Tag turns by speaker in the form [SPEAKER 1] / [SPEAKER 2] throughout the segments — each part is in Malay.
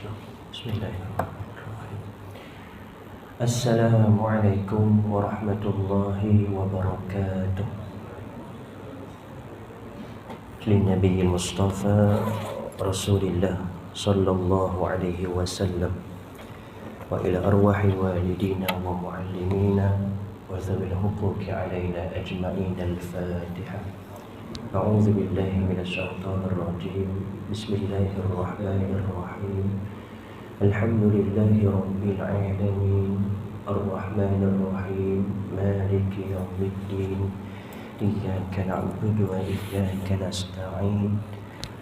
[SPEAKER 1] Bismillahirrahmanirrahim. Assalamualaikum warahmatullahi wabarakatuh. Linnabiyyil Mustafa Rasulillah sallallahu alaihi wasallam wa ila arwahi walidina wa muallimina wa zawil huquqi alaina ajma'in. Al-Fatihah. A'udzu billahi minasyaitonir rajim. Bismillahirrahmanirrahim. Alhamdulillahi rabbil alamin. Ar-Rahmanir Rahim. Maliki yaumiddin. Iyyaka na'budu wa iyyaka nasta'in.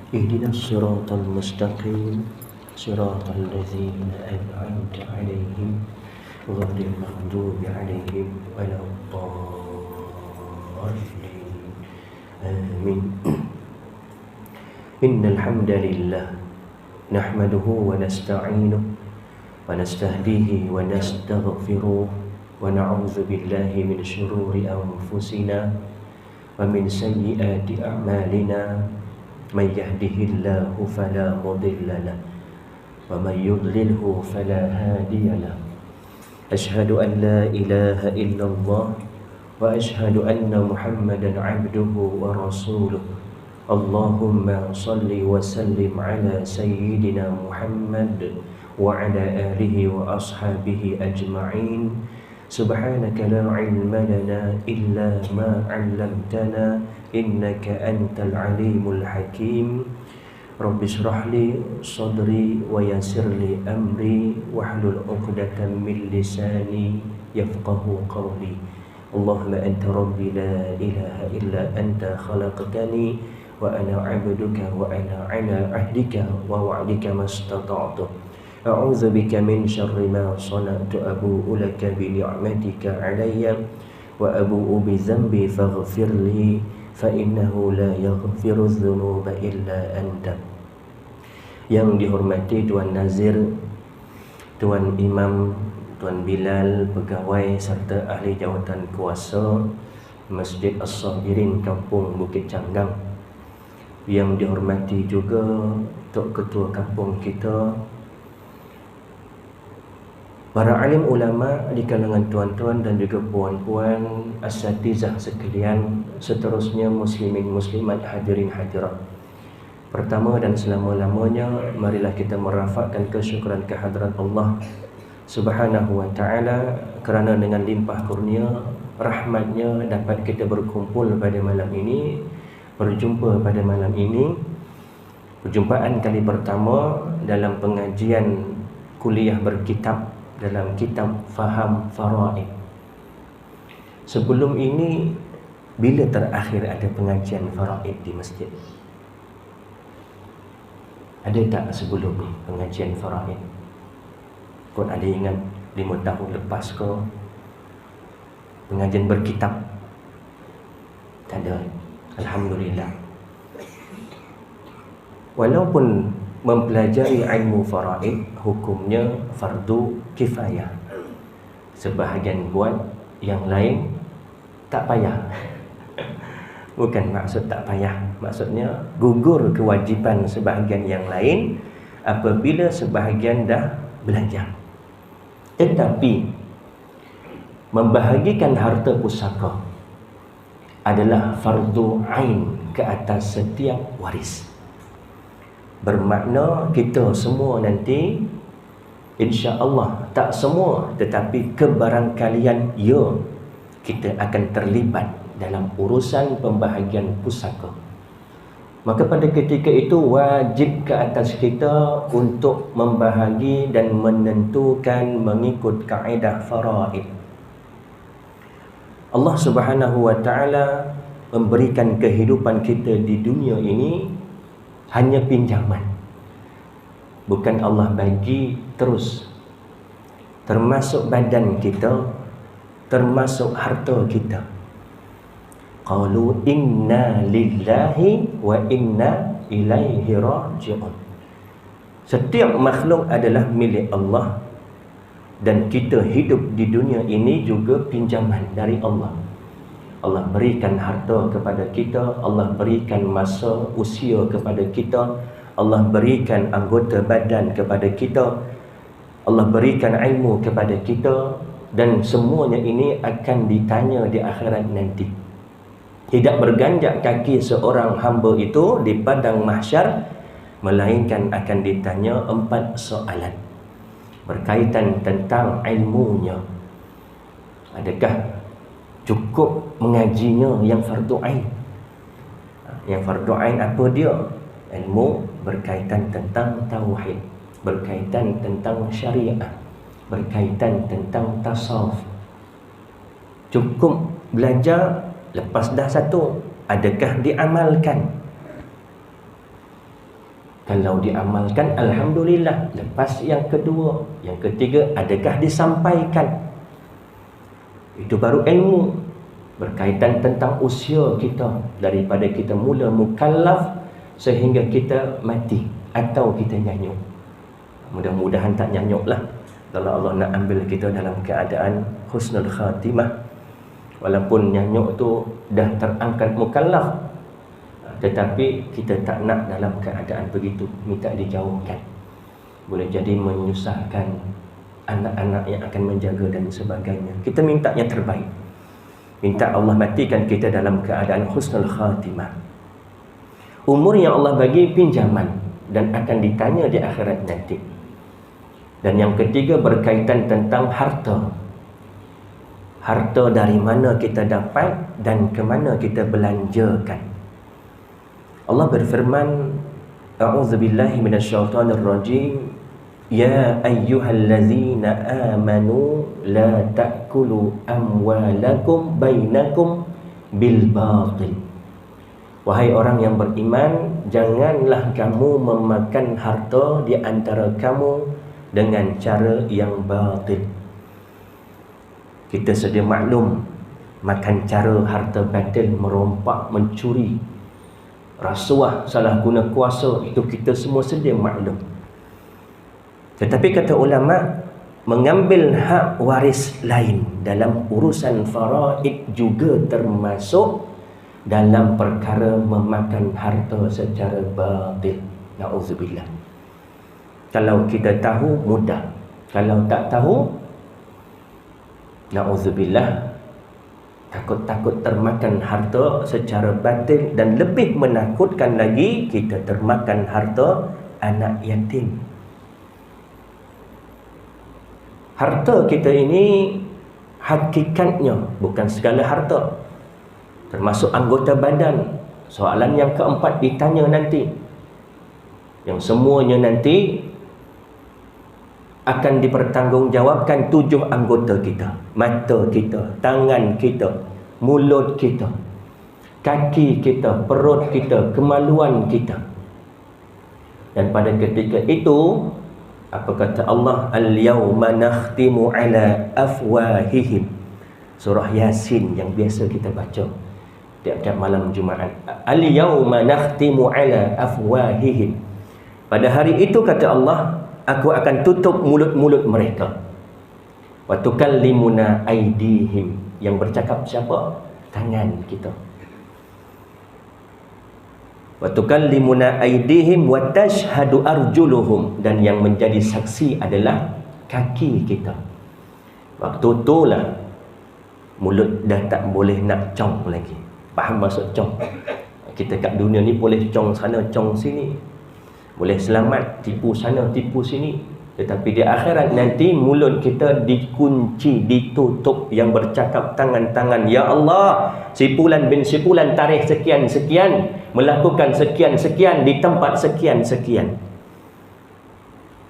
[SPEAKER 1] Ihdinas siratal mustaqim. Siratal ladzina an'amta 'alaihim ghairil maghdubi 'alaihim waladdallin. Amin. Innal hamdalillah nahmaduhu wa nasta'inuhu wa nastahdihi wa nastaghfiruh wa na'udzu billahi min shururi anfusina wa min sayyiati a'malina. May yahdihillahu fala mudilla lahu wa may yudlilhu fala hadiya lahu. Asyhadu an la ilaha illallah wa asyhadu anna Muhammadan 'abduhu wa rasuluh. Allahumma salli wa sallim ala sayyidina Muhammad wa ala alihi wa ashabihi ajma'in. Subhanaka la ilma lana illa ma 'allamtana innaka antal alimul hakim. Rabbi shrah li sadri wa yassir li amri wahlul 'uqdatam min lisani yafqahu qawli. Allahumma anta rabbi la ilaha illa anta khalaqtani wa ana 'abduka wa ana 'ala 'ahdika wa wa'dika mastata'tu. A'udzu bika min syarri ma sana'tu. Abu'u laka bi ni'matika 'alayya wa abu'u bi dhanbi faghfir li fa innahu la yaghfiru dzunuba illa anta. Yang dihormati Tuan Nazir, Tuan Imam, Tuan Bilal, pegawai serta ahli jawatan kuasa Masjid As-Sabirin Kampung Bukit Canggang. Yang dihormati juga Tok Ketua Kampung kita, para alim ulama di kalangan tuan-tuan dan juga puan-puan, asatizah sekalian, seterusnya muslimin muslimat, hadirin hadirat. Pertama dan selama-lamanya, marilah kita merafakkan kesyukuran kehadrat Allah Subhanahu wa ta'ala kerana dengan limpah kurnia rahmatnya dapat kita berkumpul pada malam ini, berjumpa pada malam ini. Perjumpaan kali pertama dalam pengajian kuliah berkitab dalam kitab Faham Faraid. Sebelum ini, bila terakhir ada pengajian faraid di masjid? Ada tak sebelum ni pengajian faraid? Kau ada ingat 5 tahun lepas ke pengajian berkitab? Tak ada. Alhamdulillah. Walaupun mempelajari ilmu faraid hukumnya fardu kifayah. Sebahagian buat, yang lain tak payah. Bukan maksud tak payah, maksudnya gugur kewajipan sebahagian yang lain apabila sebahagian dah belajar. Tetapi membahagikan harta pusaka adalah fardu ain ke atas setiap waris. Bermakna kita semua nanti, insya-Allah, tak semua tetapi kebarangkalian ya, kita akan terlibat dalam urusan pembahagian pusaka. Maka pada ketika itu wajib ke atas kita untuk membahagi dan menentukan mengikut kaedah faraid. Allah Subhanahu wa ta'ala memberikan kehidupan kita di dunia ini hanya pinjaman. Bukan Allah bagi terus. Termasuk badan kita, termasuk harta kita. Qalu inna lillahi wa inna ilaihi raji'un. Setiap makhluk adalah milik Allah dan kita hidup di dunia ini juga pinjaman dari Allah. Allah berikan harta kepada kita, Allah berikan masa usia kepada kita, Allah berikan anggota badan kepada kita, Allah berikan ilmu kepada kita, dan semuanya ini akan ditanya di akhirat nanti. Tidak berganjak kaki seorang hamba itu di padang mahsyar, melainkan akan ditanya 4 soalan berkaitan tentang ilmunya. Adakah cukup mengajinya yang fardu ain? Yang fardu ain apa dia? Ilmu berkaitan tentang tauhid, berkaitan tentang syariah, berkaitan tentang tasawuf. Cukup belajar, lepas dah satu, adakah diamalkan? Kalau diamalkan, alhamdulillah. Lepas yang kedua, yang ketiga, adakah disampaikan? Itu baru ilmu berkaitan tentang usia kita, daripada kita mula mukallaf sehingga kita mati atau kita nyanyuk. Mudah-mudahan tak nyanyuk lah, kalau Allah nak ambil kita dalam keadaan husnul khatimah. Walaupun nyanyuk tu dah terangkat mukallaf, tetapi kita tak nak dalam keadaan begitu, minta dijauhkan. Boleh jadi menyusahkan anak-anak yang akan menjaga dan sebagainya. Kita minta yang terbaik, minta Allah matikan kita dalam keadaan husnul khatimah. Umur yang Allah bagi pinjaman dan akan ditanya di akhirat nanti. Dan yang ketiga berkaitan tentang harta. Harta dari mana kita dapat dan ke mana kita belanjakan. Allah berfirman, A'udzubillahi minasyaitonirrajim, Ya ayyuhallazina amanu la ta'kulu amwalakum bainakum bil batil. Wahai orang yang beriman, janganlah kamu memakan harta di antara kamu dengan cara yang batil. Kita sedia maklum, makan cara harta batil, merompak, mencuri, rasuah, salah guna kuasa, itu kita semua sedia maklum. Tetapi kata ulama, mengambil hak waris lain dalam urusan faraid juga termasuk dalam perkara memakan harta secara batil. Na'udzubillah. Kalau kita tahu, mudah. Kalau tak tahu, na'udzubillah, takut-takut termakan harta secara batil. Dan lebih menakutkan lagi, kita termakan harta anak yatim. Harta kita ini hakikatnya bukan segala harta, termasuk anggota badan. Soalan yang keempat ditanya nanti, yang semuanya nanti akan dipertanggungjawabkan 7 anggota kita. Mata kita, tangan kita, mulut kita, kaki kita, perut kita, kemaluan kita. Dan pada ketika itu, apa kata Allah? Al-yawma nakhtimu ala afwahihim. Surah Yasin yang biasa kita baca tiap-tiap malam Jumaat. Al-yawma nakhtimu ala afwahihim. Pada hari itu kata Allah, aku akan tutup mulut-mulut mereka. Wa tukallimuna aydihim. Yang bercakap siapa? Tangan kita. Wa tukallimuna aydihim wa tashhadu arjuluhum. Dan yang menjadi saksi adalah kaki kita. Waktu itulah mulut dah tak boleh nak cong lagi. Faham maksud cong? Kita kat dunia ni boleh cong sana, cong sini, boleh selamat, tipu sana, tipu sini. Tetapi di akhirat nanti mulut kita dikunci, ditutup. Yang bercakap tangan-tangan, Ya Allah, si Fulan bin si Fulan tarikh sekian-sekian, melakukan sekian-sekian di tempat sekian-sekian.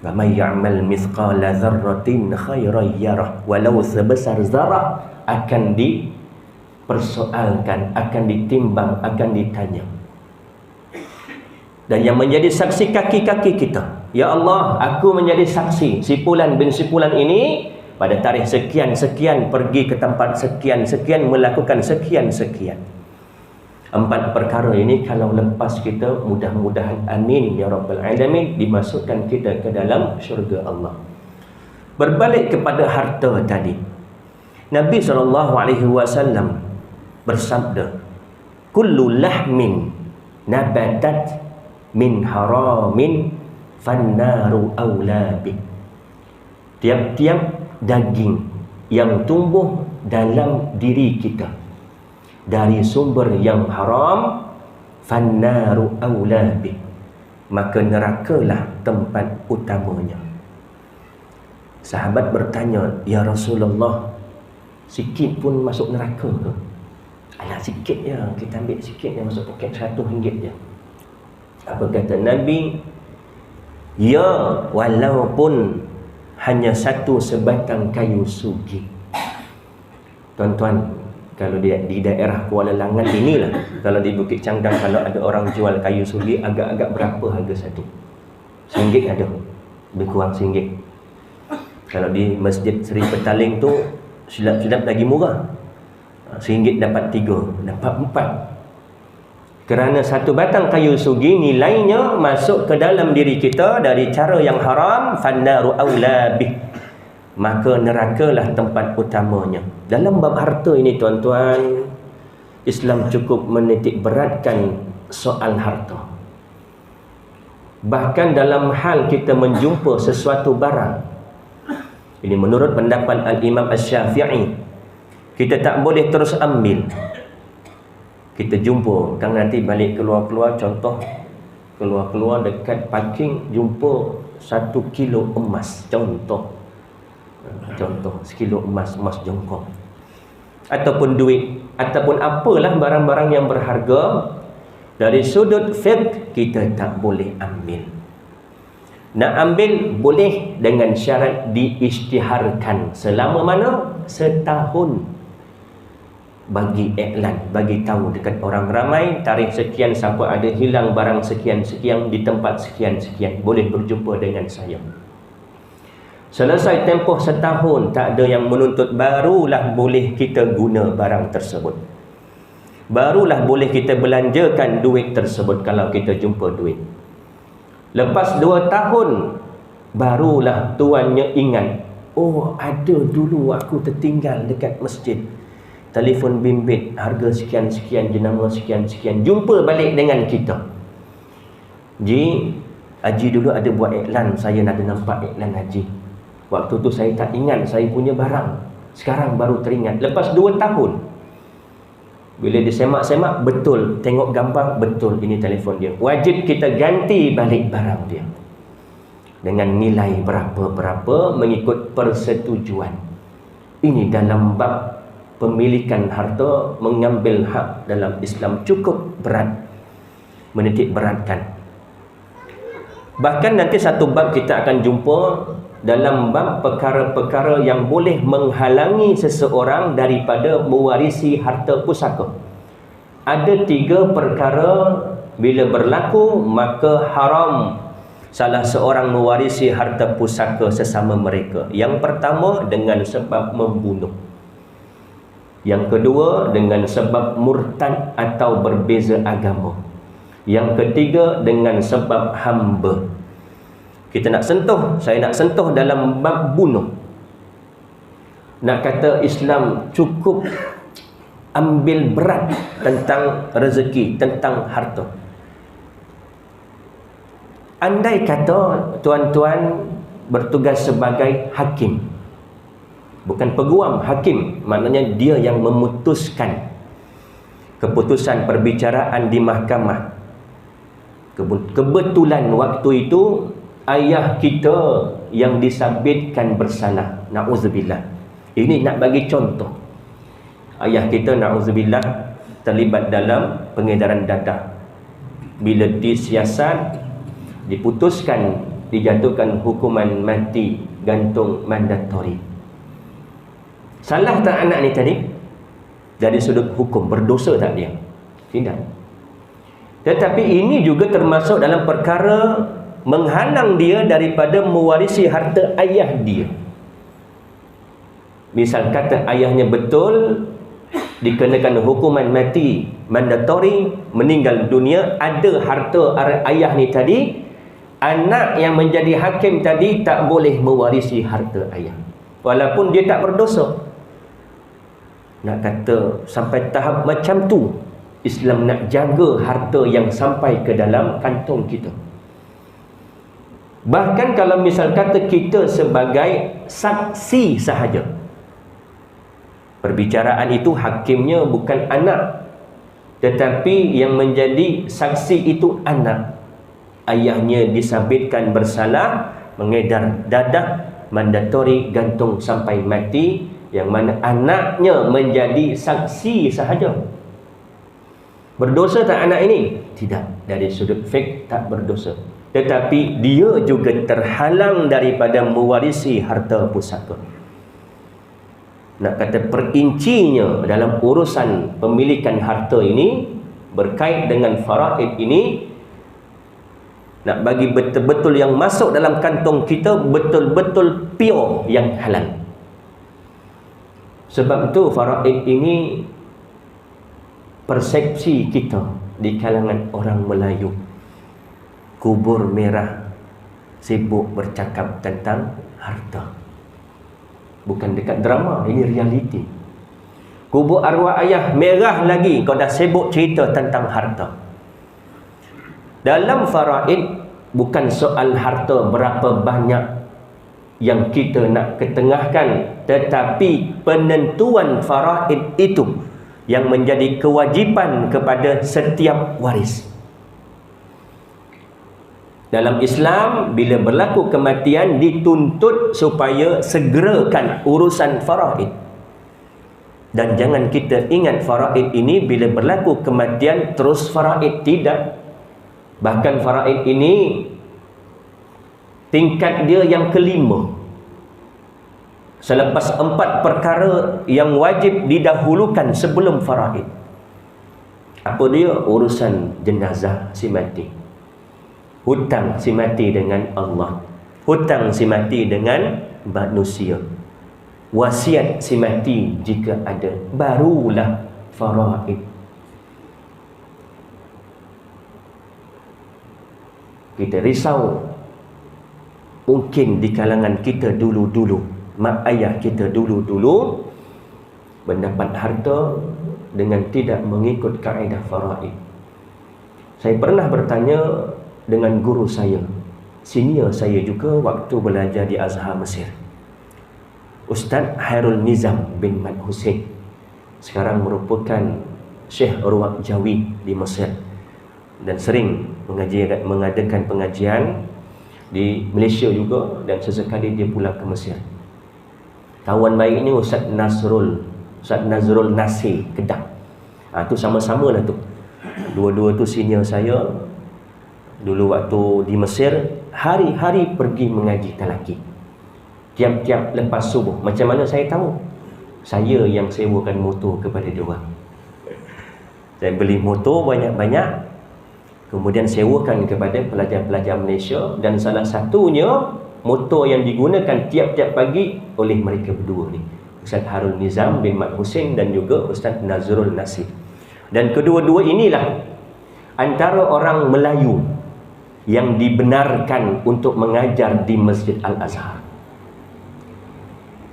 [SPEAKER 1] Wa may ya'mal mithqala dzarratin khairan yarah. Walau sebesar zarah akan dipersoalkan, akan ditimbang, akan ditanya. Dan yang menjadi saksi kaki-kaki kita, Ya Allah, aku menjadi saksi si Fulan bin si Fulan ini pada tarikh sekian-sekian pergi ke tempat sekian-sekian, melakukan sekian-sekian. 4 perkara ini kalau lepas kita, mudah-mudahan amin ya rabbal alamin, dimasukkan kita ke dalam syurga Allah. Berbalik kepada harta tadi, Nabi SAW bersabda, kullu lahmin nabatat min haramin fannaru aula bih. Tiap-tiap daging yang tumbuh dalam diri kita dari sumber yang haram, fannaru aula bih, maka nerakalah tempat utamanya. Sahabat bertanya, ya Rasulullah, sikit pun masuk neraka ke? Alah, sikit je, kita ambil sikit je, masuk poket RM1 je. Apa kata Nabi? Ya, walaupun hanya satu sebatang kayu sugi. Tuan-tuan, kalau di daerah Kuala Langat inilah, kalau di Bukit Cangdang, kalau ada orang jual kayu sugi, agak-agak berapa harga satu? RM1 ada, lebih kurang RM1. Kalau di Masjid Seri Petaling tu silap-silap lagi murah, RM1 dapat 3, dapat 4. Kerana satu batang kayu sugi nilainya masuk ke dalam diri kita dari cara yang haram, fannaru aula bih, maka nerakalah tempat utamanya. Dalam bab harta ini tuan-tuan, Islam cukup menitik beratkan soal harta. Bahkan dalam hal kita menjumpa sesuatu barang, ini menurut pendapat Al-Imam Asy-Syafi'i, kita tak boleh terus ambil. Kita jumpa, kan nanti balik keluar-keluar, contoh keluar-keluar dekat parking, jumpa 1 kilo emas, contoh 1 kilo emas jongkok, ataupun duit, ataupun apalah barang-barang yang berharga. Dari sudut fiqh, kita tak boleh ambil. Nak ambil boleh dengan syarat diisytiharkan. Selama mana? Setahun. Bagi iklan, bagi tahu dekat orang ramai, tarikh sekian, siapa ada hilang barang sekian-sekian di tempat sekian-sekian, boleh berjumpa dengan saya. Selesai tempoh setahun, tak ada yang menuntut, barulah boleh kita guna barang tersebut. Barulah boleh kita belanjakan duit tersebut kalau kita jumpa duit. Lepas 2 tahun, barulah tuannya ingat, oh ada dulu aku tertinggal dekat masjid, telefon bimbit harga sekian-sekian, jenama sekian-sekian, jumpa balik dengan kita. Ji, Haji dulu ada buat iklan, saya ada nampak iklan Haji. Waktu tu saya tak ingat saya punya barang, sekarang baru teringat. Lepas 2 tahun, bila disemak-semak, betul, tengok gambar, betul ini telefon dia. Wajib kita ganti balik barang dia dengan nilai berapa-berapa mengikut persetujuan. Ini dalam bab pemilikan harta, mengambil hak dalam Islam cukup berat, menitik beratkan. Bahkan nanti satu bab kita akan jumpa dalam bab perkara-perkara yang boleh menghalangi seseorang daripada mewarisi harta pusaka. Ada 3 perkara bila berlaku maka haram salah seorang mewarisi harta pusaka sesama mereka. Yang pertama dengan sebab membunuh. Yang kedua dengan sebab murtad atau berbeza agama. Yang ketiga dengan sebab hamba. Kita nak sentuh, saya nak sentuh dalam bab bunuh. Nak kata Islam cukup ambil berat tentang rezeki, tentang harta. Andai kata tuan-tuan bertugas sebagai hakim, bukan peguam, hakim, maknanya dia yang memutuskan keputusan perbicaraan di mahkamah. Kebetulan waktu itu ayah kita yang disabitkan bersalah, na'udzubillah. Ini nak bagi contoh. Ayah kita na'udzubillah terlibat dalam pengedaran dadah. Bila disiasat, diputuskan, dijatuhkan hukuman mati gantung mandatori. Salah tak anak ni tadi? Dari sudut hukum, berdosa tak dia? Tidak. Tetapi ini juga termasuk dalam perkara menghalang dia daripada mewarisi harta ayah dia. Misal kata ayahnya betul dikenakan hukuman mati mandatori, meninggal dunia, ada harta ayah ni tadi, anak yang menjadi hakim tadi tak boleh mewarisi harta ayah walaupun dia tak berdosa. Nak kata sampai tahap macam tu Islam nak jaga harta yang sampai ke dalam kantong kita. Bahkan kalau misal kata kita sebagai saksi sahaja, perbicaraan itu hakimnya bukan anak, tetapi yang menjadi saksi itu anak. Ayahnya disabitkan bersalah, mengedar dadah, mandatori gantung sampai mati, yang mana anaknya menjadi saksi sahaja. Berdosa tak anak ini? Tidak, dari sudut fiqh tak berdosa. Tetapi dia juga terhalang daripada mewarisi harta pusaka. Nak kata perincinya dalam urusan pemilikan harta ini berkait dengan faraid ini, nak bagi betul-betul yang masuk dalam kantong kita betul-betul pure, yang halal. Sebab itu faraid ini persepsi kita di kalangan orang Melayu, kubur merah, sibuk bercakap tentang harta. Bukan dekat drama, ini realiti. Kubur arwah ayah merah lagi, kau dah sibuk cerita tentang harta. Dalam faraid bukan soal harta berapa banyak yang kita nak ketengahkan, tetapi penentuan faraid itu yang menjadi kewajipan kepada setiap waris. Dalam Islam, bila berlaku kematian, dituntut supaya segerakan urusan faraid. Dan jangan kita ingat faraid ini bila berlaku kematian terus faraid, tidak. Bahkan faraid ini tingkat dia yang kelima. Selepas 4 perkara yang wajib didahulukan sebelum faraid. Apa dia? Urusan jenazah si mati, hutang si mati dengan Allah, hutang si mati dengan manusia, wasiat si mati jika ada, barulah faraid. Kita risau mungkin di kalangan kita dulu-dulu, mak ayah kita dulu-dulu mendapat harta dengan tidak mengikut kaedah faraid. Saya pernah bertanya dengan guru saya, senior saya juga waktu belajar di Azhar Mesir, Ustaz Hairul Nizam bin Mat Hussein, sekarang merupakan Syekh Urwaq Jawi di Mesir dan sering mengadakan pengajian di Malaysia juga, dan sesekali dia pulang ke Mesir. Kawan baik ini Ustaz Nazrul Nasir Kedah. Tu sama-sama lah tu. Dua-dua tu senior saya. Dulu waktu di Mesir, hari-hari pergi mengaji talaki. Tiap-tiap lepas subuh. Macam mana saya tahu? Saya yang sewakan motor kepada dia orang. Saya beli motor banyak-banyak, kemudian sewakan kepada pelajar-pelajar Malaysia, dan salah satunya motor yang digunakan tiap-tiap pagi oleh mereka berdua ni, Ustaz Harul Nizam bin Mat Hussein dan juga Ustaz Nazrul Nasir. Dan kedua-dua inilah antara orang Melayu yang dibenarkan untuk mengajar di Masjid Al-Azhar.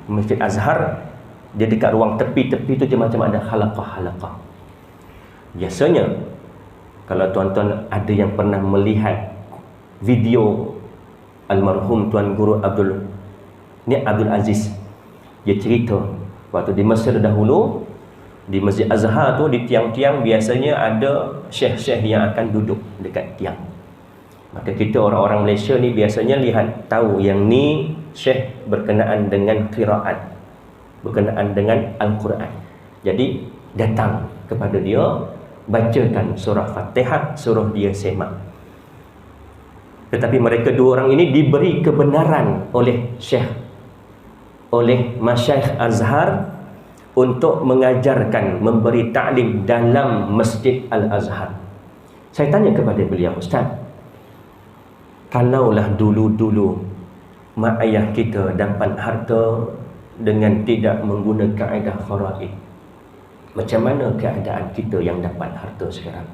[SPEAKER 1] Masjid Azhar, dia dekat ruang tepi-tepi tu je macam ada halaqah-halaqah. Biasanya kalau tuan-tuan ada yang pernah melihat video almarhum Tuan Guru Abdul Aziz, dia cerita waktu di Mesir dahulu, di Masjid Azhar tu, di tiang-tiang biasanya ada syekh-syekh yang akan duduk dekat tiang. Maka kita orang-orang Malaysia ni biasanya lihat, tahu yang ni syekh berkenaan dengan qiraat, berkenaan dengan Al-Quran. Jadi datang kepada dia, bacakan surah Fatihah, suruh dia semak. Tetapi mereka dua orang ini diberi kebenaran oleh syekh, oleh masyayikh Azhar untuk mengajarkan, memberi ta'lim dalam Masjid Al-Azhar. Saya tanya kepada beliau, Ustaz, kalaulah dulu-dulu mak ayah kita dapat harta dengan tidak menggunakan kaedah faraid, macam mana keadaan kita yang dapat harta sekarang?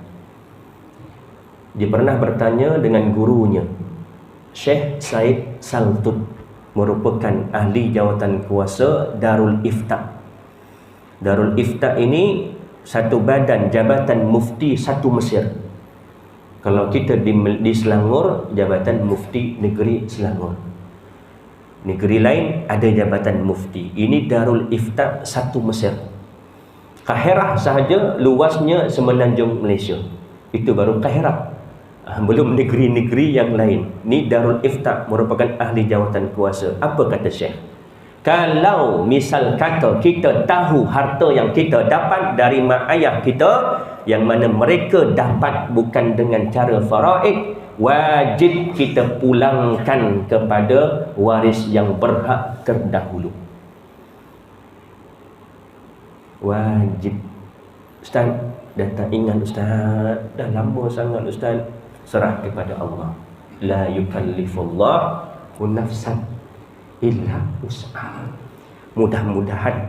[SPEAKER 1] Dia pernah bertanya dengan gurunya, Syekh Said Saltut, merupakan ahli jawatan kuasa Darul Ifta. Darul Ifta ini satu badan Jabatan Mufti satu Mesir. Kalau kita di Selangor, Jabatan Mufti Negeri Selangor. Negeri lain ada Jabatan Mufti. Ini Darul Ifta satu Mesir. Kahirah sahaja luasnya semenanjung Malaysia. Itu baru Kahirah. Belum negeri-negeri yang lain. Ni Darul Ifta merupakan ahli jawatan kuasa. Apa kata Syekh? Kalau misal kata kita tahu harta yang kita dapat dari mak ayah kita, yang mana mereka dapat bukan dengan cara faraid, wajib kita pulangkan kepada waris yang berhak terdahulu. Wajib. Ustaz, dah tak ingat Ustaz, dah lama sangat Ustaz. Serah kepada Allah. La yukallifullahu nafsan illa wus'aha. Mudah-mudahan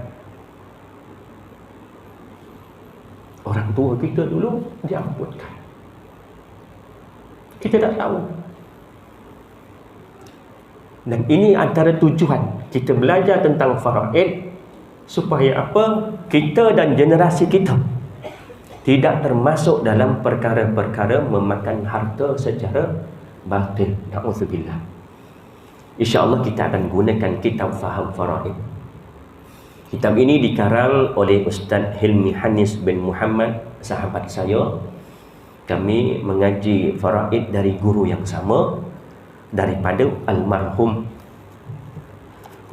[SPEAKER 1] orang tua kita dulu diampunkan. Kita tak tahu. Dan ini antara tujuan kita belajar tentang faraid, supaya apa? Kita dan generasi kita tidak termasuk dalam perkara-perkara memakan harta secara batil. Na'udzubillah. InsyaAllah kita akan gunakan kitab Faham Faraid. Kitab ini dikarang oleh Ustaz Hilmi Hanis bin Muhammad, sahabat saya. Kami mengaji faraid dari guru yang sama, daripada almarhum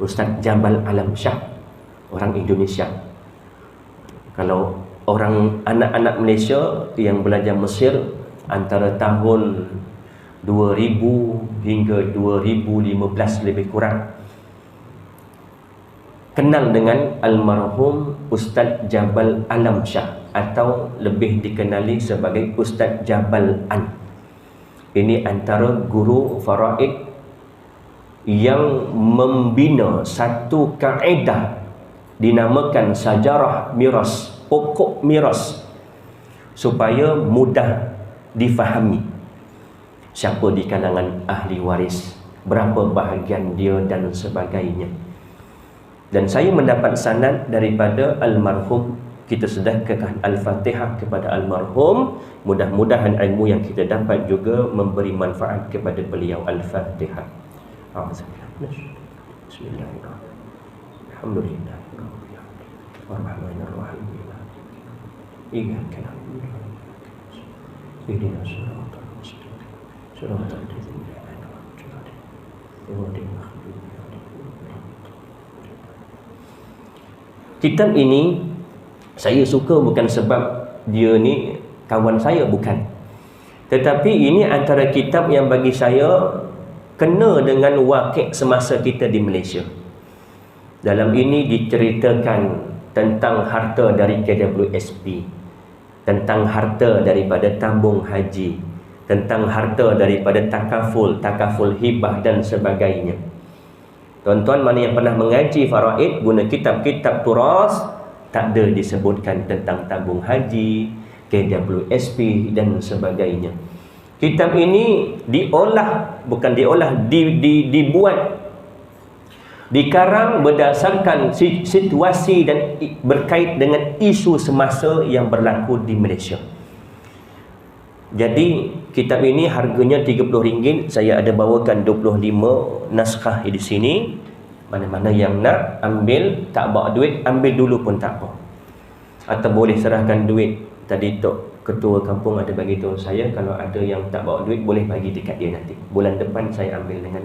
[SPEAKER 1] Ustaz Jabal Alam Shah, orang Indonesia. Kalau orang anak-anak Malaysia yang belajar Mesir antara tahun 2000 hingga 2015 lebih kurang kenal dengan almarhum Ustaz Jabal Alam Shah, atau lebih dikenali sebagai Ustaz Jabal An. Ini antara guru faraid yang membina satu kaedah dinamakan sajarah miras, pokok miras, supaya mudah difahami siapa di kalangan ahli waris, berapa bahagian dia dan sebagainya. Dan saya mendapat sanad daripada almarhum. Kita sedekahkan Al-Fatihah kepada almarhum. Mudah-mudahan ilmu yang kita dapat juga memberi manfaat kepada beliau. Al-Fatihah. Bismillahirrahmanirrahim. Alhamdulillah. Ar-Rahmanir-Rahim. Iyyaka na'budu wa iyyaka nasta'in. Ihdinas siratal mustaqim. Siratal ladzina an'amta 'alaihim. Kitab ini saya suka bukan sebab dia ni kawan saya, bukan. Tetapi ini antara kitab yang bagi saya kena dengan wakil semasa kita di Malaysia. Dalam ini diceritakan tentang harta dari KWSP, tentang harta daripada tabung haji, tentang harta daripada takaful hibah dan sebagainya. Tuan-tuan mana yang pernah mengaji faraid guna kitab-kitab turas, tak ada disebutkan tentang tabung haji, KWSP dan sebagainya. Kitab ini dibuat, dikarang berdasarkan situasi dan berkait dengan isu semasa yang berlaku di Malaysia. Jadi kitab ini harganya RM30. Saya ada bawakan 25 naskah di sini. Mana-mana yang nak ambil, tak bawa duit, ambil dulu pun tak apa. Atau boleh serahkan duit. Tadi Tok Ketua Kampung ada bagi tahu saya, kalau ada yang tak bawa duit boleh bagi dekat dia nanti. Bulan depan saya ambil dengan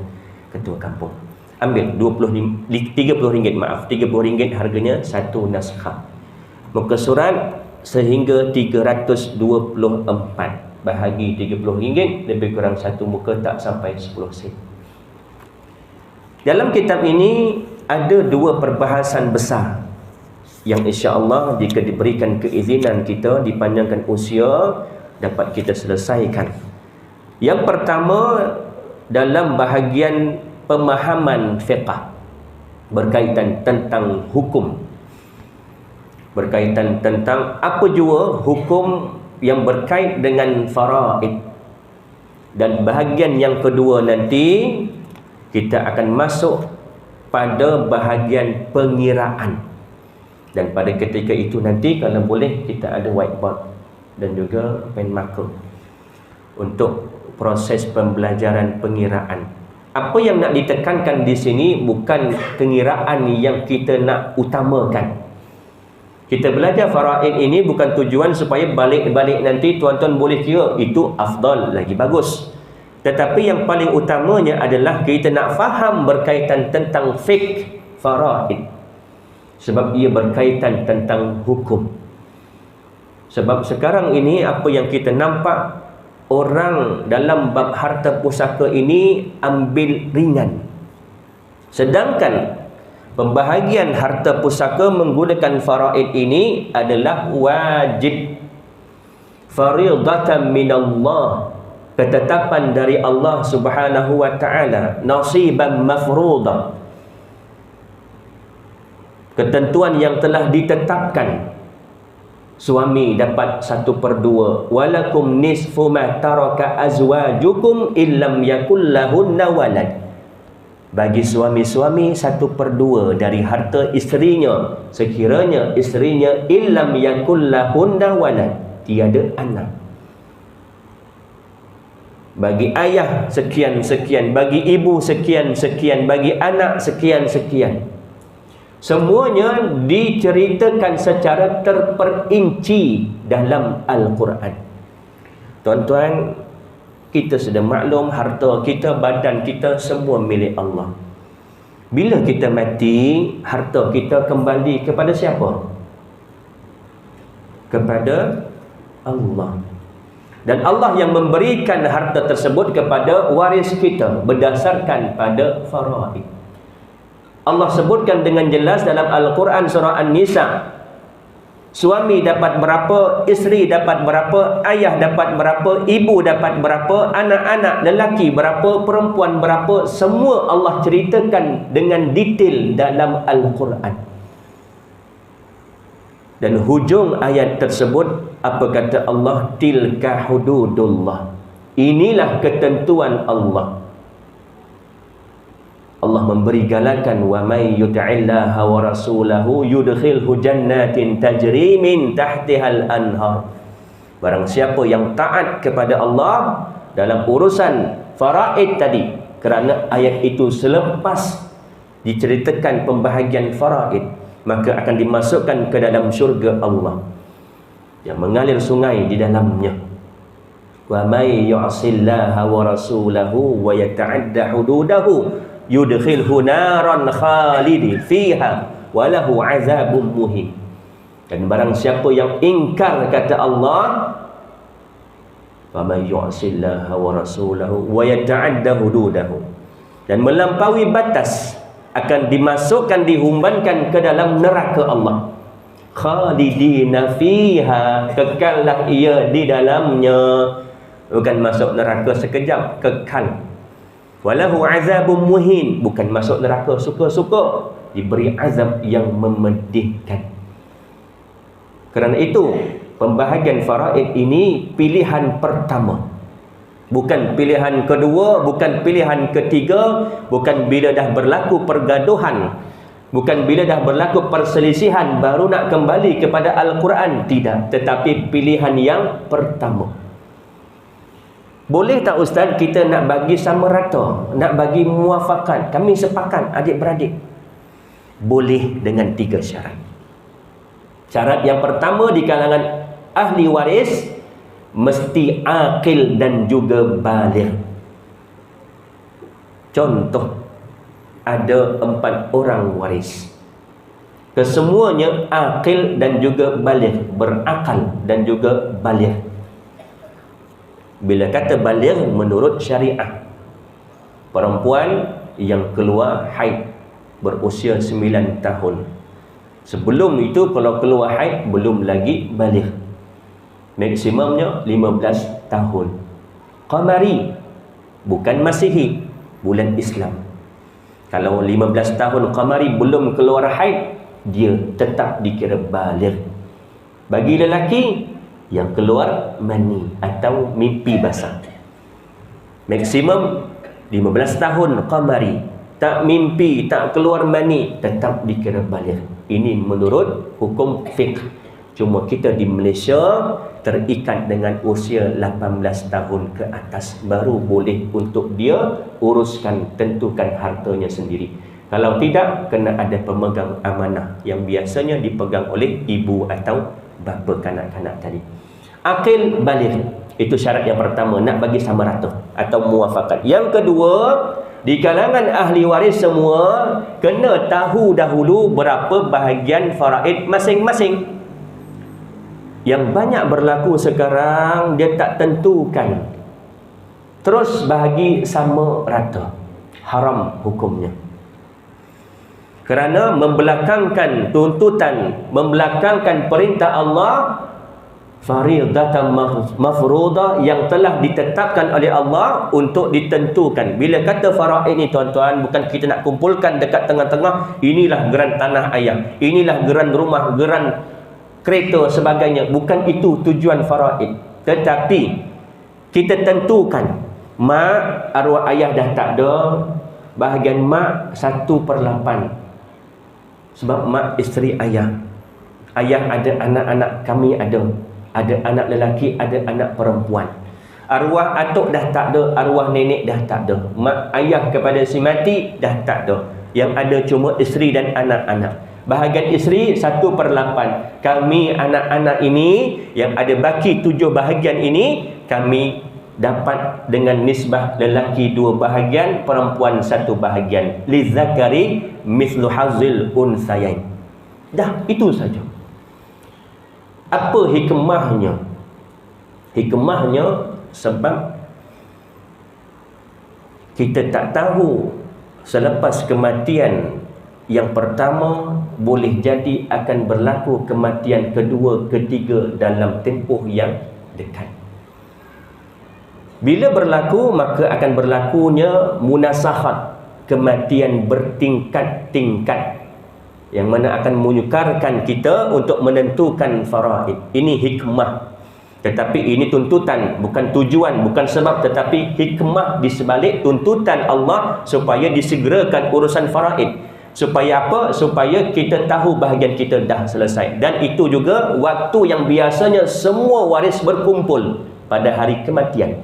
[SPEAKER 1] Ketua Kampung. Ambil RM30, maaf, RM30 harganya satu naskah. Muka surat sehingga 324. Bahagi RM30, lebih kurang satu muka tak sampai 10 sen. Dalam kitab ini ada dua perbahasan besar yang insya-Allah jika diberikan keizinan kita, dipanjangkan usia, dapat kita selesaikan. Yang pertama, dalam bahagian pemahaman fiqh berkaitan tentang hukum, berkaitan tentang apa jua hukum yang berkait dengan faraid. Dan bahagian yang kedua nanti kita akan masuk pada bahagian pengiraan. Dan pada ketika itu nanti kalau boleh kita ada whiteboard dan juga pen marker untuk proses pembelajaran pengiraan. Apa yang nak ditekankan di sini bukan pengiraan yang kita nak utamakan. Kita belajar faraid ini bukan tujuan supaya balik-balik nanti tuan-tuan boleh kira, itu afdal, lagi bagus. Tetapi yang paling utamanya adalah kita nak faham berkaitan tentang fiqh faraid. Sebab ia berkaitan tentang hukum. Sebab sekarang ini apa yang kita nampak, orang dalam bab harta pusaka ini ambil ringan. Sedangkan pembahagian harta pusaka menggunakan faraid ini adalah wajib, fardatan minallah, ketetapan dari Allah Subhanahu wa taala, nasiban mafruḍa, ketentuan yang telah ditetapkan. Suami dapat 1/2, walakum nisfu ma taraka azwajukum illam yakul lahunna walad. Bagi suami-suami 1/2 dari harta isterinya sekiranya isterinya illam yakul lahunna walad, tiada anak. Bagi ayah sekian-sekian, bagi ibu sekian-sekian, bagi anak sekian-sekian. Semuanya diceritakan secara terperinci dalam Al-Quran. Tuan-tuan, kita sudah maklum harta kita, badan kita semua milik Allah. Bila kita mati, harta kita kembali kepada siapa? Kepada Allah. Dan Allah yang memberikan harta tersebut kepada waris kita berdasarkan pada faraid. Allah sebutkan dengan jelas dalam Al-Quran surah An-Nisa. Suami dapat berapa, isteri dapat berapa, ayah dapat berapa, ibu dapat berapa, anak-anak lelaki berapa, perempuan berapa. Semua Allah ceritakan dengan detail dalam Al-Quran. Dan hujung ayat tersebut, apa kata Allah? Tilka hududullah. Inilah ketentuan Allah. Allah memberi galakan, wa may yuti'illaha wa rasulahu yudkhilhu jannatin tajri min tahtihal anhar. Barang siapa yang taat kepada Allah dalam urusan faraid tadi, kerana ayat itu selepas diceritakan pembahagian faraid, maka akan dimasukkan ke dalam syurga Allah yang mengalir sungai di dalamnya. Wa may yu'sillaha wa rasulahu wa yata'adda hududahu yudkhilhu naran khalidi fiha walahu azabun muhin. Dan barang siapa yang ingkar kata Allah, faman yu'sillaha wa rasulahu wa yata'adda hududahu, dan melampaui batas, akan dimasukkan, dihumbankan ke dalam neraka Allah. Khalidina fiha, kekallah ia di dalamnya. Bukan masuk neraka sekejap, kekal. Walahu azabun muhin, bukan masuk neraka suka-suka, diberi azab yang memedihkan. Kerana itu pembahagian faraid ini pilihan pertama, bukan pilihan kedua, bukan pilihan ketiga, bukan bila dah berlaku pergaduhan, bukan bila dah berlaku perselisihan baru nak kembali kepada Al-Quran. Tidak, tetapi pilihan yang pertama. Boleh tak Ustaz kita nak bagi sama rata, nak bagi muafakat, kami sepakat adik-beradik? Boleh dengan 3 syarat. Syarat yang pertama, di kalangan ahli waris mesti akil dan juga baligh. Contoh, ada 4 orang waris, kesemuanya akil dan juga baligh, berakal dan juga baligh. Bila kata baligh menurut syariah, perempuan yang keluar haid berusia 9 tahun. Sebelum itu kalau keluar haid belum lagi baligh. Maksimumnya 15 tahun. Qamari, bukan Masihi, bulan Islam. Kalau 15 tahun qamari belum keluar haid, dia tetap dikira baligh. Bagi lelaki yang keluar mani atau mimpi basah, maksimum 15 tahun qamari. tak mimpi, tak keluar mani, tetap dikira baligh. Ini menurut hukum fiqh. Cuma kita di Malaysia terikat dengan usia 18 tahun ke atas, baru boleh untuk dia uruskan, tentukan hartanya sendiri. Kalau tidak, kena ada pemegang amanah yang biasanya dipegang oleh ibu atau bapa kanak-kanak tadi. Akil baligh, itu syarat yang pertama, nak bagi sama rata atau muafakat. Yang kedua, di kalangan ahli waris semua kena tahu dahulu berapa bahagian faraid masing-masing. Yang banyak berlaku sekarang, dia tak tentukan, terus bahagi sama rata. Haram hukumnya. Kerana membelakangkan tuntutan, membelakangkan perintah Allah, faridatan mafruḍah yang telah ditetapkan oleh Allah untuk ditentukan. Bila kata faraid ni tuan-tuan, bukan kita nak kumpulkan dekat tengah-tengah, inilah geran tanah ayah, inilah geran rumah, geran kereta sebagainya. Bukan itu tujuan faraid. Tetapi kita tentukan, mak arwah ayah dah tak ada, bahagian mak 1/8. Sebab mak isteri ayah. Ayah ada anak-anak, kami ada anak lelaki, ada anak perempuan. Arwah atuk dah tak ada, arwah nenek dah tak ada. Mak ayah kepada si mati dah tak ada. Yang ada cuma isteri dan anak-anak. Bahagian isteri 1/8. Kami anak-anak ini yang ada baki 7 bahagian ini, kami dapat dengan nisbah lelaki 2 bahagian, perempuan 1 bahagian. Lizakari mithlu hazil unsayain. Dah, itu saja. Apa hikmahnya? Hikmahnya sebab kita tak tahu selepas kematian yang pertama boleh jadi akan berlaku kematian kedua, ketiga dalam tempoh yang dekat. Bila berlaku, maka akan berlakunya munasahat, kematian bertingkat-tingkat, yang mana akan menyukarkan kita untuk menentukan faraid. Ini hikmah. Tetapi ini tuntutan, bukan tujuan, bukan sebab, tetapi hikmah di sebalik tuntutan Allah supaya disegerakan urusan faraid. Supaya apa? Supaya kita tahu bahagian kita dah selesai. Dan itu juga waktu yang biasanya semua waris berkumpul pada hari kematian.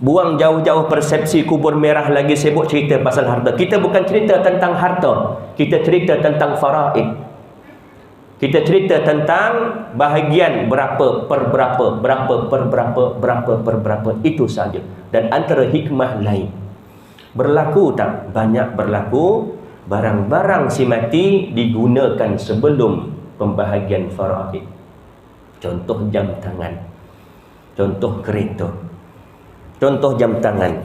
[SPEAKER 1] Buang jauh-jauh persepsi kubur merah, lagi sibuk cerita pasal harta. Kita bukan cerita tentang harta, kita cerita tentang faraid. Kita cerita tentang bahagian berapa per berapa, berapa per berapa, berapa per berapa. Itu saja. Dan antara hikmah lain, berlaku tak? Banyak berlaku. Barang-barang si mati digunakan sebelum pembahagian faraid. Contoh jam tangan, contoh kereta, contoh jam tangan.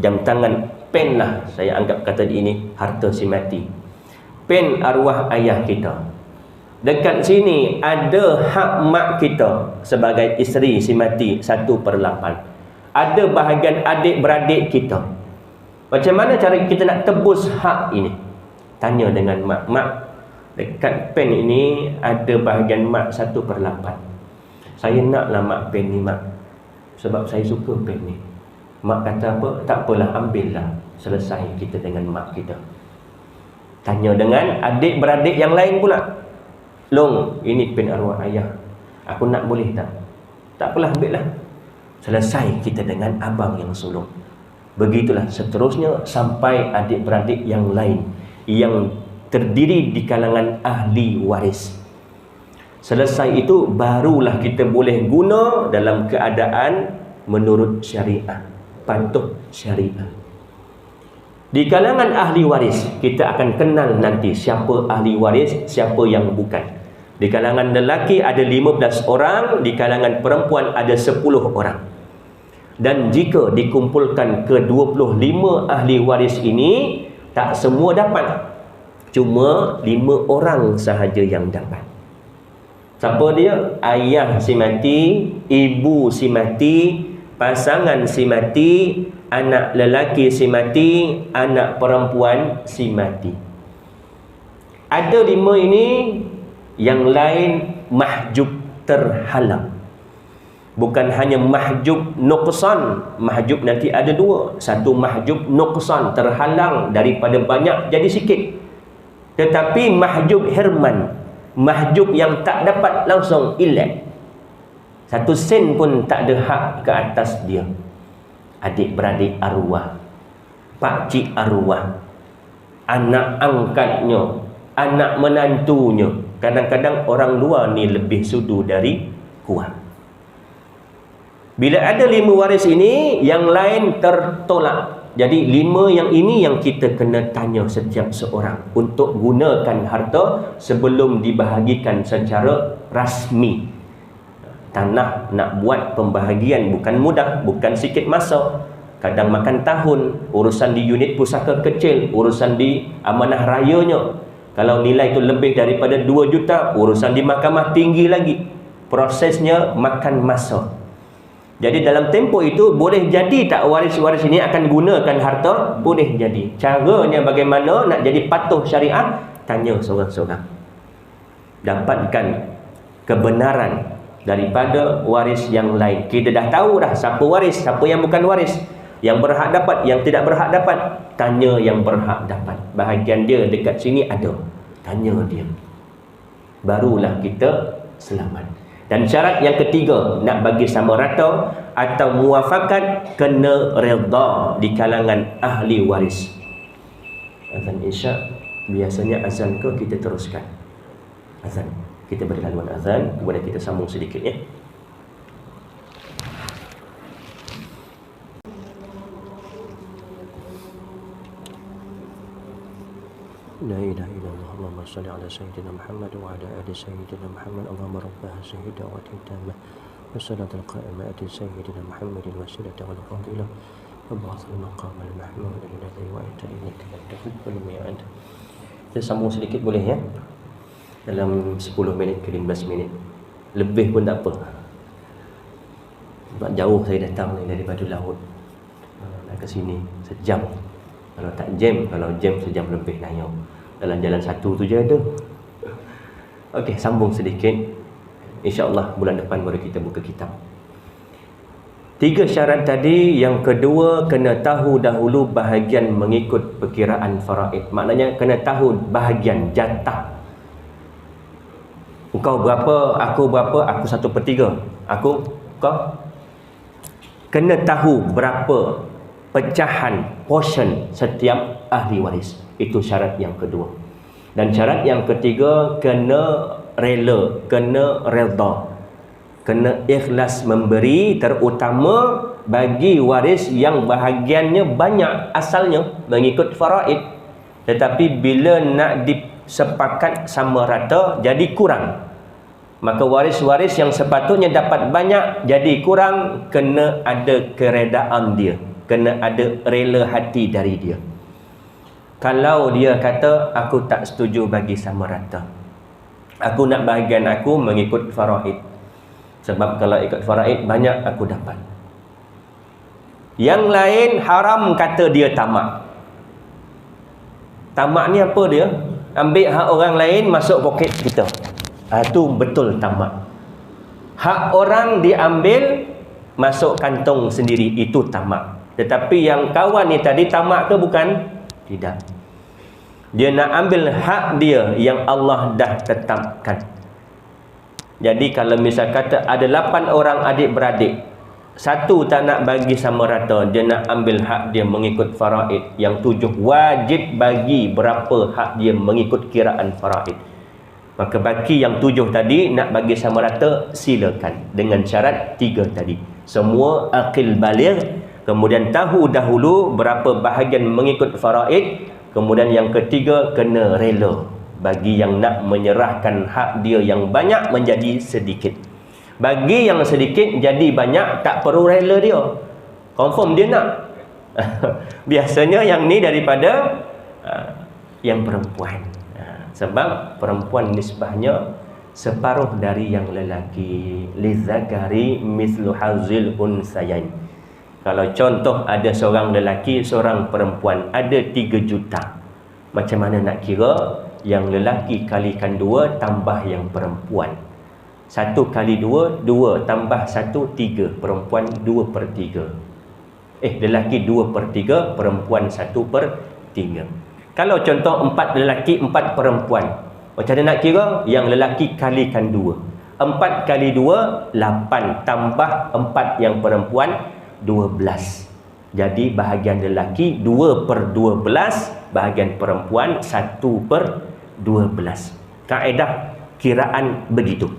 [SPEAKER 1] Jam tangan, pen lah, saya anggap kata ini harta si mati. Pen arwah ayah kita. Dekat sini ada hak mak kita sebagai isteri si mati 1/8. Ada bahagian adik-beradik kita. Macam mana cara kita nak tebus hak ini? Tanya dengan mak. Mak, dekat pen ini ada bahagian mak 1/8. Saya naklah mak pen ni mak, sebab saya suka pen ni. Mak kata apa? Tak apalah, ambillah. Selesai kita dengan mak kita. Tanya dengan adik-beradik yang lain pula. Long, ini pen arwah ayah, aku nak, boleh tak? Tak apalah, ambil lah. Selesai kita dengan abang yang sulung. Begitulah seterusnya sampai adik-beradik yang lain yang terdiri di kalangan ahli waris. Selesai itu barulah kita boleh guna dalam keadaan menurut syariah, patuh syariah. Di kalangan ahli waris, kita akan kenal nanti siapa ahli waris, siapa yang bukan. Di kalangan lelaki ada 15 orang, di kalangan perempuan ada 10 orang. Dan jika dikumpulkan ke 25 ahli waris ini, tak semua dapat. Cuma 5 orang sahaja yang dapat. Siapa dia? Ayah si mati, ibu si mati, pasangan si mati, anak lelaki si mati, anak perempuan si mati. Ada 5 ini, yang lain mahjub, terhalang. Bukan hanya mahjub nuqsan. Mahjub nanti ada dua. Satu mahjub nuqsan, terhalang daripada banyak jadi sikit. Tetapi mahjub hirman, mahjub yang tak dapat langsung elak. Satu sen pun tak ada hak ke atas dia. Adik-beradik arwah, pakcik arwah, anak angkatnya, anak menantunya. Kadang-kadang orang luar ni lebih sudu dari kuat. Bila ada 5 waris ini, yang lain tertolak. Jadi 5 yang ini yang kita kena tanya setiap seorang untuk gunakan harta sebelum dibahagikan secara rasmi. Tanah nak buat pembahagian bukan mudah, bukan sikit masa. Kadang makan tahun, urusan di unit pusaka kecil, urusan di amanah rayanya. Kalau nilai itu lebih daripada 2 juta, urusan di mahkamah tinggi lagi. Prosesnya makan masa. Jadi dalam tempoh itu boleh jadi tak waris-waris ini akan gunakan harta? Boleh jadi. Caranya bagaimana nak jadi patuh syariat? Tanya seorang-seorang. Dapatkan kebenaran daripada waris yang lain. Kita dah tahu dah siapa waris, siapa yang bukan waris. Yang berhak dapat, yang tidak berhak dapat. Tanya yang berhak dapat. Bahagian dia dekat sini ada. Tanya dia. Barulah kita selamat. Dan syarat yang ketiga, nak bagi sama rata atau muafakat, kena redha di kalangan ahli waris. Azan Isya, biasanya azan ke kita teruskan? Azan. Kita beri laluan azan, kemudian kita sambung sedikit ya. La ilaha illallah, Allahumma salli ala sayyidina Muhammad wa ala ali sayyidina Muhammad. Allahumma rabb hadhihi da'wati tammah wa salatul qa'imati sayyidina Muhammadin wasilata wal fadilah wa ba'athil maqam al mahmud alladhi wa'ita innaka taqabbal mi'ad. Kita sambung sedikit boleh ya? Dalam 10 minit ke 15 minit. Lebih pun tak apa. Sebab jauh saya datang ni daripada laut. Nak ke sini sejam. Kalau tak jam, kalau jam sejam lebih nayau. Dalam jalan satu tu je ada. Okey, sambung sedikit. InsyaAllah bulan depan baru kita buka kitab. 3 syarat tadi. Yang kedua, kena tahu dahulu bahagian mengikut perkiraan faraid. Maknanya kena tahu bahagian jatah. Engkau berapa, aku berapa, aku 1/3. Aku, kau. Kena tahu berapa pecahan, portion setiap ahli waris. Itu syarat yang kedua. Dan syarat yang ketiga, kena rela, kena redha, kena ikhlas memberi, terutama bagi waris yang bahagiannya banyak asalnya mengikut faraid, tetapi bila nak disepakat sama rata jadi kurang. Maka waris-waris yang sepatutnya dapat banyak jadi kurang, kena ada keredaan dia, kena ada rela hati dari dia. Kalau dia kata aku tak setuju bagi sama rata, aku nak bahagian aku mengikut faraid, sebab kalau ikut faraid banyak aku dapat. Yang lain haram kata dia tamak. Tamak ni apa dia? Ambil hak orang lain masuk poket kita. Itu betul tamak. Hak orang diambil masuk kantong sendiri, itu tamak. Tetapi yang kawan ni tadi tamak ke bukan? Tidak. Dia nak ambil hak dia yang Allah dah tetapkan. Jadi kalau misal kata ada 8 orang adik-beradik, satu tak nak bagi sama rata, dia nak ambil hak dia mengikut faraid. Yang 7 wajib bagi berapa hak dia mengikut kiraan faraid. Maka baki yang 7 tadi nak bagi sama rata, silakan. Dengan syarat 3 tadi. Semua aqil baligh, kemudian tahu dahulu berapa bahagian mengikut faraid, kemudian yang ketiga kena rela bagi yang nak menyerahkan hak dia yang banyak menjadi sedikit. Bagi yang sedikit jadi banyak, tak perlu rela dia. Confirm dia nak. Biasanya yang ni daripada yang perempuan. Sebab perempuan nisbahnya separuh dari yang lelaki. Lizakari mislu hazil unsayain. Kalau contoh ada seorang lelaki, seorang perempuan, ada 3 juta. Macam mana nak kira? Yang lelaki kalikan 2 tambah yang perempuan. 1 kali 2, 2 tambah 1, 3. Perempuan 2/3. Lelaki 2/3, perempuan 1/3. Kalau contoh 4 lelaki, 4 perempuan, macam mana nak kira? Yang lelaki kalikan 2. 4 kali 2, 8. Tambah 4 yang perempuan, 12. Jadi bahagian lelaki 2/12, bahagian perempuan 1/12. Kaedah kiraan begitu.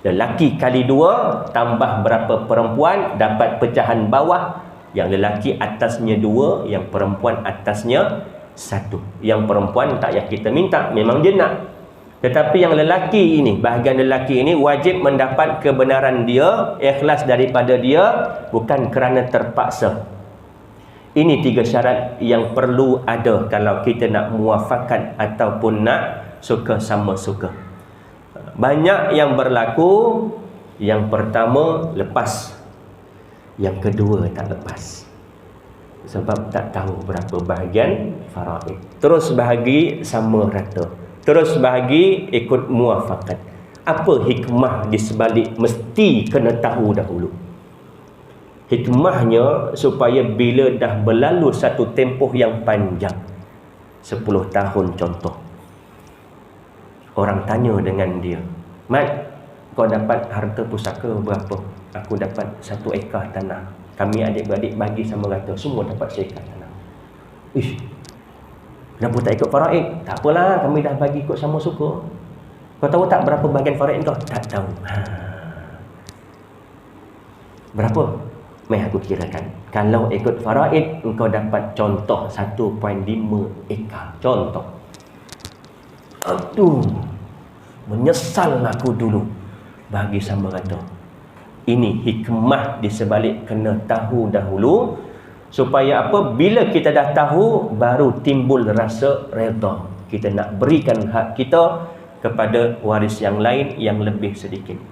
[SPEAKER 1] Lelaki kali 2 tambah berapa perempuan, dapat pecahan bawah. Yang lelaki atasnya 2, yang perempuan atasnya 1. Yang perempuan tak payah kita minta, memang dia nak. Tetapi yang lelaki ini, bahagian lelaki ini wajib mendapat kebenaran dia, ikhlas daripada dia, bukan kerana terpaksa. Ini 3 syarat yang perlu ada kalau kita nak muafakat ataupun nak suka sama suka. Banyak yang berlaku, yang pertama lepas, yang kedua tak lepas. Sebab tak tahu berapa bahagian faraid. Terus bahagi sama rata. Terus bahagi ikut muafakat. Apa hikmah di sebalik mesti kena tahu dahulu? Hikmahnya supaya bila dah berlalu satu tempoh yang panjang, 10 tahun contoh, orang tanya dengan dia, "Mat, kau dapat harta pusaka berapa?" "Aku dapat 1 ekar tanah. Kami adik-beradik bagi sama rata, semua dapat 1 ekar tanah." "Ish, kenapa tak ikut faraid?" "Tak apalah, kami dah bagi ikut sama suka." "Kau tahu tak berapa bahagian faraid kau?" "Tak tahu." "Berapa?" "Mari aku kirakan. Kalau ikut faraid, engkau dapat contoh 1.5 ekar. Contoh." Aduh, menyesal aku dulu bagi sama rata. Ini hikmah di sebalik kena tahu dahulu, supaya apa? Bila kita dah tahu, baru timbul rasa redha. Kita nak berikan hak kita kepada waris yang lain yang lebih sedikit.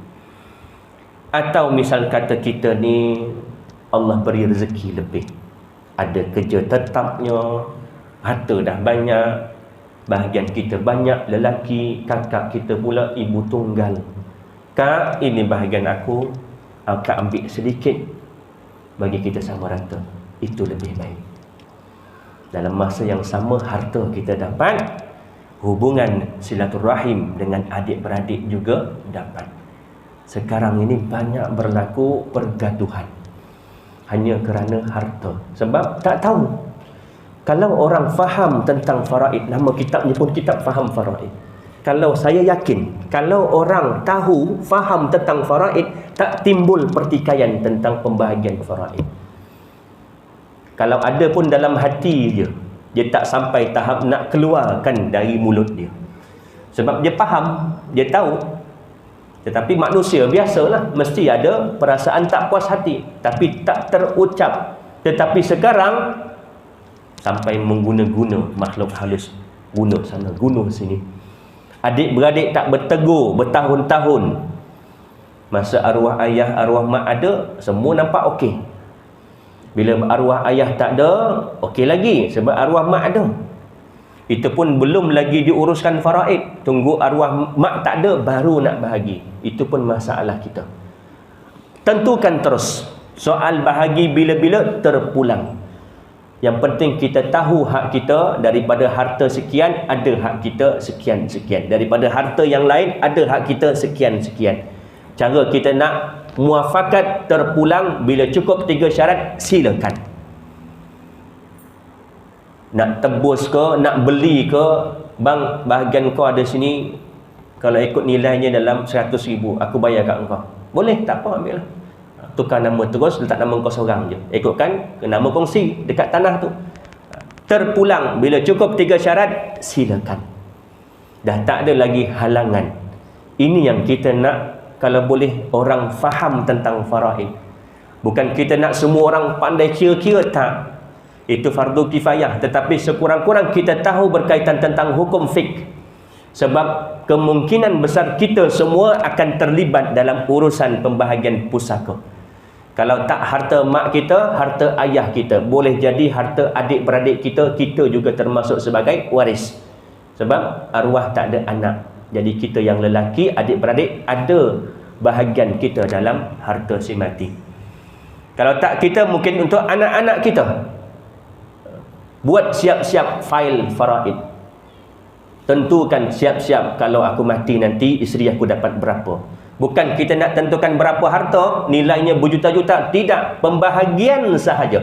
[SPEAKER 1] Atau misal kata kita ni Allah beri rezeki lebih, ada kerja tetapnya, harta dah banyak, bahagian kita banyak, lelaki, kakak kita pula ibu tunggal. "Kak, ini bahagian aku, Kak ambil sedikit, bagi kita sama rata." Itu lebih baik. Dalam masa yang sama harta kita dapat, hubungan silaturahim dengan adik-beradik juga dapat. Sekarang ini banyak berlaku pergaduhan hanya kerana harta, sebab tak tahu. Kalau orang faham tentang faraid, nama kitabnya pun kitab faham faraid. Kalau saya yakin, kalau orang tahu, faham tentang faraid, tak timbul pertikaian tentang pembahagian faraid. Kalau ada pun dalam hati dia tak sampai tahap nak keluarkan dari mulut dia. Sebab dia faham, dia tahu. Tetapi manusia biasalah, mesti ada perasaan tak puas hati, tapi tak terucap. Tetapi sekarang sampai mengguna-guna makhluk halus, guna sana, guna sini. Adik-beradik tak bertegur bertahun-tahun. Masa arwah ayah, arwah mak ada, semua nampak okey. Bila arwah ayah tak ada, okey lagi, sebab arwah mak ada. Itu pun belum lagi diuruskan faraid. Tunggu arwah mak tak ada, baru nak bahagi. Itu pun masalah kita. Tentukan terus. Soal bahagi bila-bila terpulang. Yang penting kita tahu hak kita. Daripada harta sekian, ada hak kita sekian-sekian. Daripada harta yang lain, ada hak kita sekian-sekian. Cara kita nak muafakat terpulang, bila cukup 3 syarat, silakan. Nak tebus ke, nak beli ke, "Bang, bahagian kau ada sini, kalau ikut nilainya dalam 100,000, aku bayar kat engkau." "Boleh, tak apa, ambil lah." Tukar nama terus, letak nama kau seorang je. Ikutkan ke nama kongsi dekat tanah tu. Terpulang, bila cukup 3 syarat, silakan. Dah tak ada lagi halangan. Ini yang kita nak, kalau boleh orang faham tentang faraid. Bukan kita nak semua orang pandai kira-kira, tak. Itu fardu kifayah, tetapi sekurang-kurang kita tahu berkaitan tentang hukum fiqh. Sebab kemungkinan besar kita semua akan terlibat dalam urusan pembahagian pusaka. Kalau tak harta mak kita, harta ayah kita. Boleh jadi harta adik-beradik kita, kita juga termasuk sebagai waris. Sebab arwah tak ada anak. Jadi kita yang lelaki, adik-beradik ada bahagian kita dalam harta si mati. Kalau tak, kita mungkin untuk anak-anak kita buat siap-siap fail faraid. Tentukan siap-siap, kalau aku mati nanti isteri aku dapat berapa. Bukan kita nak tentukan berapa harta, nilainya berjuta-juta. Tidak, pembahagian sahaja.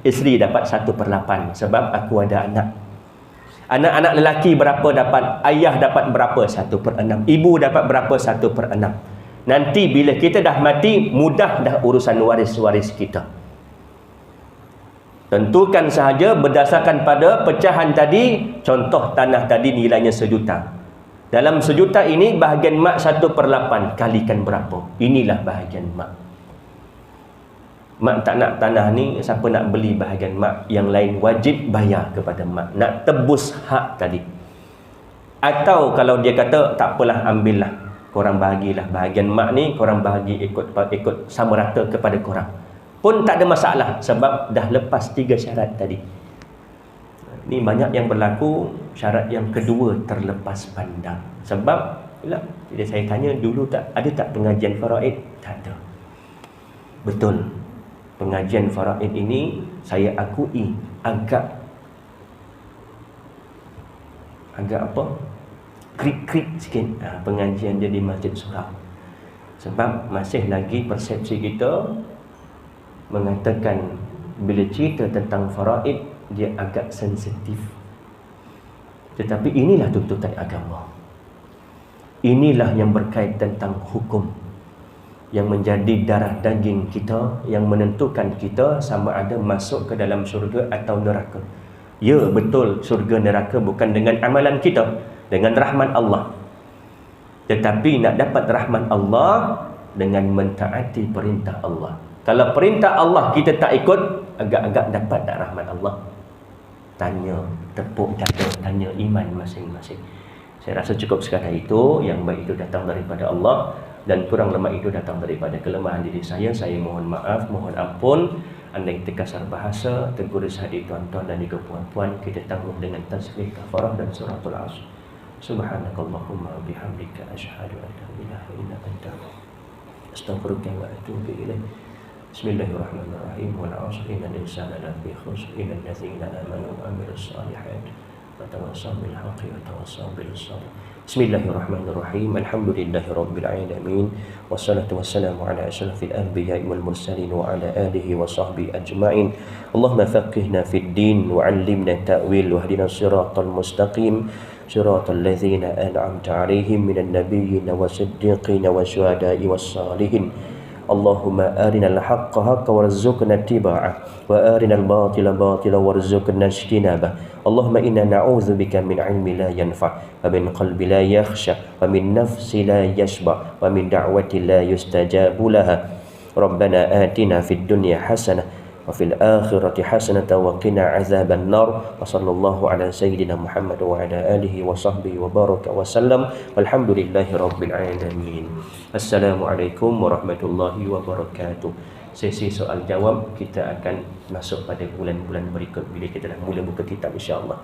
[SPEAKER 1] Isteri dapat 1/8 sebab aku ada anak. Anak-anak lelaki berapa dapat, ayah dapat berapa, 1/6. Ibu dapat berapa, 1/6. Nanti bila kita dah mati, mudah dah urusan waris-waris kita. Tentukan sahaja berdasarkan pada pecahan tadi. Contoh tanah tadi nilainya 1 juta. Dalam 1 juta ini bahagian mak 1/8, kalikan berapa. Inilah bahagian mak. Mak tak nak tanah ni, siapa nak beli bahagian mak? Yang lain wajib bayar kepada mak, nak tebus hak tadi. Atau kalau dia kata tak apalah, ambillah, korang bahagilah bahagian mak ni, korang bahagi ikut sama rata kepada korang, pun tak ada masalah sebab dah lepas 3 syarat tadi. Ni banyak yang berlaku, syarat yang kedua terlepas pandang. Sebab bila saya tanya dulu, ada tak pengajian faraid? Tak ada. Betul, pengajian faraid ini saya akui agak apa, krik-krik sikit pengajian dia di Masjid Surau. Sebab masih lagi persepsi kita mengatakan bila cerita tentang faraid dia agak sensitif. Tetapi inilah tuntutan agama. Inilah yang berkait tentang hukum, yang menjadi darah daging kita, yang menentukan kita sama ada masuk ke dalam syurga atau neraka. Ya, betul, syurga neraka bukan dengan amalan kita, dengan rahmat Allah. Tetapi nak dapat rahmat Allah dengan mentaati perintah Allah. Kalau perintah Allah kita tak ikut, agak-agak dapat tak rahmat Allah? Tanya, tepuk dada, tanya iman masing-masing. Saya rasa cukup sekadar itu. Yang baik itu datang daripada Allah, dan kurang lemah itu datang daripada kelemahan diri saya. Saya mohon maaf, mohon ampun. Andai terkasar bahasa, tergurus hati tuan-tuan dan juga puan-puan, kita tanggung dengan tasbih kafarah dan suratul asr. Subhanakallahumma bihamdika asyhadu an la ilaha illa anta astaghfiruka wa atubu ilaik. Bismillahirrahmanirrahim. Wal 'asri innal insana lafi khusr illa alladziina aamanu wa 'amilus shalihaati wa tawassaw bil haqqi wa tawassaw bis sabr. Bismillahirrahmanirrahim. Alhamdulillahirabbil alamin. Wassalatu wassalamu ala asyrafil anbiya'i wal mursalin wa ala alihi wa sahbihi ajma'in. Allahumma faqihna fid din wa 'allimna ta'wil wahdina siratal mustaqim. Siratal ladzina an'amta 'alaihim minan nabiyyin wasiddiqin wasyuhada'i wassalihin. Allahumma arinal haqqa haqqa warzuqna ittiba'ah wa arinal batila batila warzuqna ijtinabah. Allahumma inna na'udzubika min 'ilmin la yanfa' wa min qalbin la yakhsha wa min nafsin la yashba' wa min da'watin la yustajabu laha. Rabbana atina fid dunya hasanah wa fil akhirati hasanatan wa qina 'adzaban nar. Wa sallallahu ala sayyidina Muhammad wa ala alihi wa sahbihi wa baraka wa sallam. Walhamdulillahi rabbil alamin. Assalamualaikum warahmatullahi wabarakatuh. Sesi soal jawab kita akan masuk pada bulan-bulan berikut bila kita dah mula buka kitab, insya-Allah.